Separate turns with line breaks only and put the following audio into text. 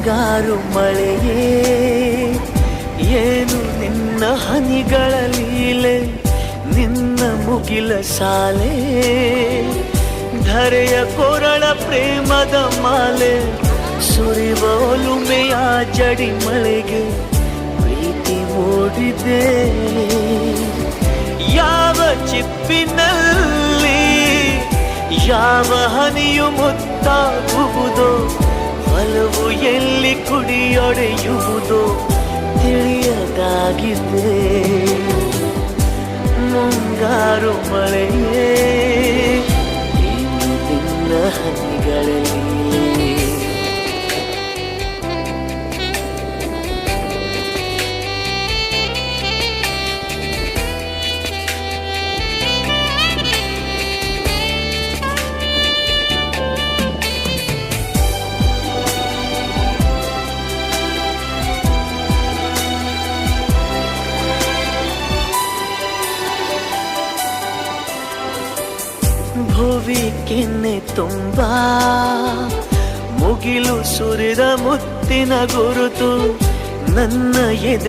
ಮುಂಗಾರು ಮಳೆಯೇ ಏನು ನಿನ್ನ ಹನಿಗಳ ಲೀಲೆ, ನಿನ್ನ ಮುಗಿಲ ಸಾಲೆ ಧರೆಯ ಕೊರಳ ಪ್ರೇಮದ ಮಾಲೆ, ಸುರಿವ ಒಲುಮೆಯ ಜಡಿ ಮಳೆಗೆ ಪ್ರೀತಿ ಮೂಡಿದೆ. ಯಾವ ಚಿಪ್ಪಿನಲ್ಲಿ ಯಾವ ಹನಿಯು ಮುತ್ತಾಗುವುದೋ, ಒಲವು ಎಲ್ಲಿ ಕುಡಿಯೊಡೆಯುವುದೋ ತಿಳಿಯದಾಗಿದೆ. ಮುಂಗಾರು ಮಳೆಯೇ ನಿನ್ನ ಹನಿಗಳಲ್ಲಿ. ಭುವಿ ಕೆನ್ನೆ ತುಂಬ ಮುಗಿಲು ಸುರಿದ ಮುತ್ತಿನ ಗುರುತು, ನನ್ನ ಎದೆ